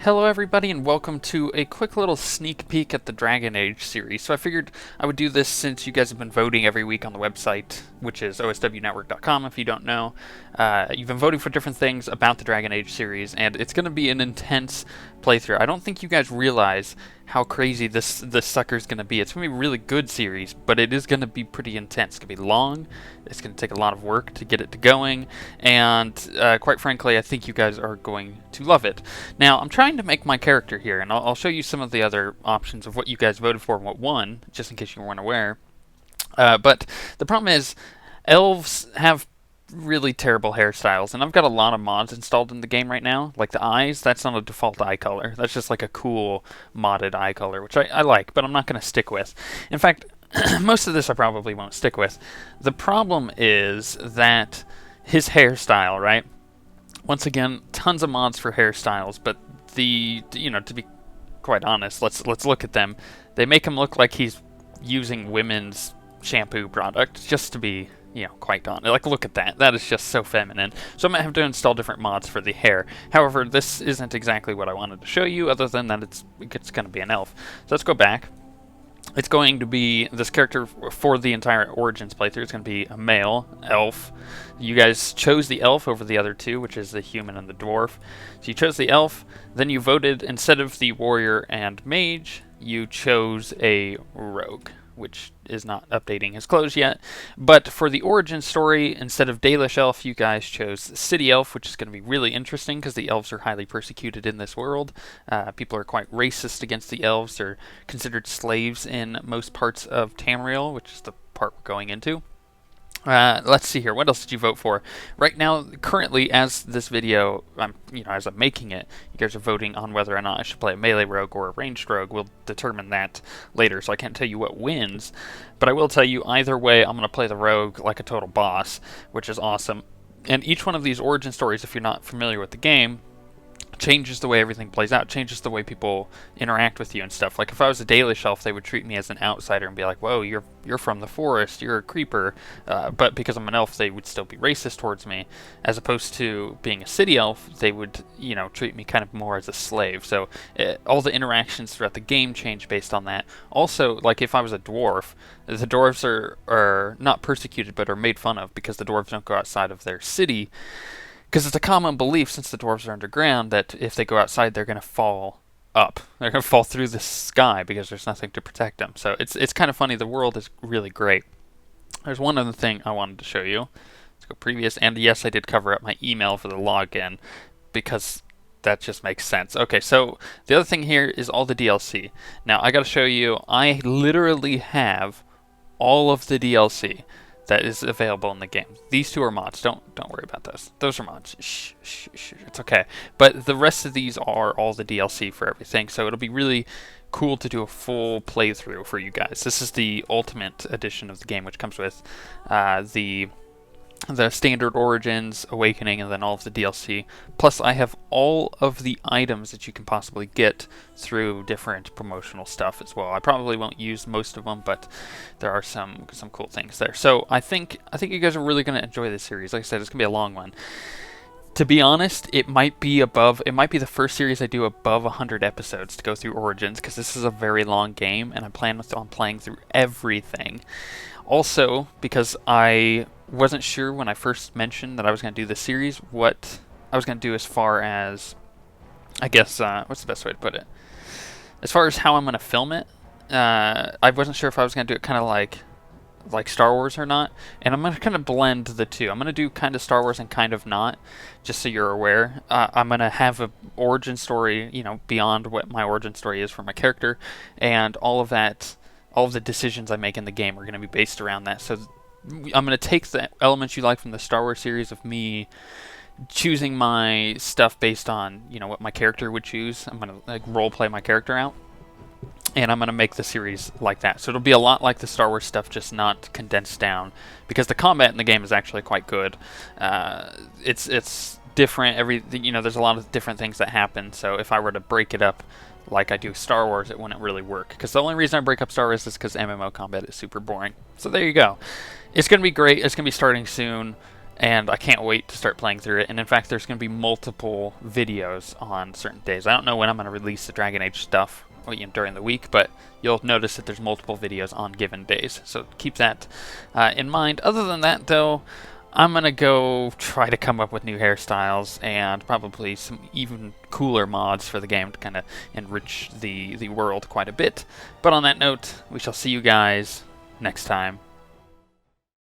Hello everybody and welcome to a quick little sneak peek at the Dragon Age series. So I figured I would do this since you guys have been voting every week on the website, which is OSWnetwork.com if you don't know. You've been voting for different things about the Dragon Age series, and it's going to be an intense playthrough. I don't think you guys realize how crazy this sucker's going to be. It's going to be a really good series, but it is going to be pretty intense. It's going to be long, it's going to take a lot of work to get it to going, and quite frankly, I think you guys are going to love it. Now, I'm trying to make my character here, and I'll show you some of the other options of what you guys voted for and what won, just in case you weren't aware. But the problem is, elves have really terrible hairstyles, and I've got a lot of mods installed in the game right now. Like the eyes, that's not a default eye color. That's just like a cool modded eye color, which I like, but I'm not going to stick with. In fact, most of this I probably won't stick with. The problem is that his hairstyle, right? Once again, tons of mods for hairstyles, but to be quite honest, let's look at them. They make him look like he's using women's shampoo product, just to be, quite honest. Like, look at that. That is just so feminine. So I might have to install different mods for the hair. However, this isn't exactly what I wanted to show you, other than that it's going to be an elf. So let's go back. It's going to be, this character for the entire Origins playthrough is going to be a male elf. You guys chose the elf over the other two, which is the human and the dwarf. So you chose the elf, then you voted, instead of the warrior and mage, you chose a rogue, which is not updating his clothes yet. But for the origin story, instead of Dalish elf, you guys chose city elf, which is going to be really interesting because the elves are highly persecuted in this world. People are quite racist against the elves. They're considered slaves in most parts of Tamriel, which is the part we're going into. Let's see here. What else did you vote for? Right now, currently, as this video, as I'm making it, you guys are voting on whether or not I should play a melee rogue or a ranged rogue. We'll determine that later, so I can't tell you what wins. But I will tell you, either way, I'm going to play the rogue like a total boss, which is awesome. And each one of these origin stories, if you're not familiar with the game, changes the way everything plays out, changes the way people interact with you and stuff. Like if I was a Dalish elf, they would treat me as an outsider and be like, "Whoa, you're from the forest, you're a creeper." But because I'm an elf, they would still be racist towards me. As opposed to being a city elf, they would, treat me kind of more as a slave. So all the interactions throughout the game change based on that. Also, like if I was a dwarf, the dwarves are not persecuted, but are made fun of because the dwarves don't go outside of their city. Because it's a common belief, since the dwarves are underground, that if they go outside, they're going to fall up. They're going to fall through the sky because there's nothing to protect them. So it's kind of funny. The world is really great. There's one other thing I wanted to show you. Let's go previous. And yes, I did cover up my email for the login because that just makes sense. Okay, so the other thing here is all the DLC. Now, I got to show you, I literally have all of the DLC that is available in the game. These two are mods. Don't worry about those. Those are mods. Shh, it's okay. But the rest of these are all the DLC for everything, so it'll be really cool to do a full playthrough for you guys. This is the Ultimate Edition of the game, which comes with the standard Origins, Awakening, and then all of the DLC. Plus, I have all of the items that you can possibly get through different promotional stuff as well. I probably won't use most of them, but there are some cool things there. So I think you guys are really going to enjoy this series. Like I said, it's going to be a long one. To be honest, it might be the first series I do above 100 episodes to go through Origins, because this is a very long game, and I plan on playing through everything. Also, because I wasn't sure when I first mentioned that I was going to do this series, what I was going to do as far as, I guess, what's the best way to put it? As far as how I'm going to film it, I wasn't sure if I was going to do it kind of like Star Wars or not, and I'm going to kind of blend the two. I'm going to do kind of Star Wars and kind of not, just so you're aware. I'm going to have an origin story, beyond what my origin story is for my character, and all of the decisions I make in the game are going to be based around that. So I'm going to take the elements you like from the Star Wars series of me choosing my stuff based on, what my character would choose. I'm going to role play my character out, and I'm going to make the series like that. So it'll be a lot like the Star Wars stuff, just not condensed down, because the combat in the game is actually quite good. It's different. There's a lot of different things that happen. So if I were to break it up like I do Star Wars, it wouldn't really work. Because the only reason I break up Star Wars is because MMO combat is super boring. So there you go. It's going to be great. It's going to be starting soon. and I can't wait to start playing through it. And in fact, there's going to be multiple videos on certain days. I don't know when I'm going to release the Dragon Age stuff during the week, but you'll notice that there's multiple videos on given days. So keep that in mind. Other than that, though, I'm going to go try to come up with new hairstyles and probably some even cooler mods for the game to kind of enrich the world quite a bit. But on that note, we shall see you guys next time.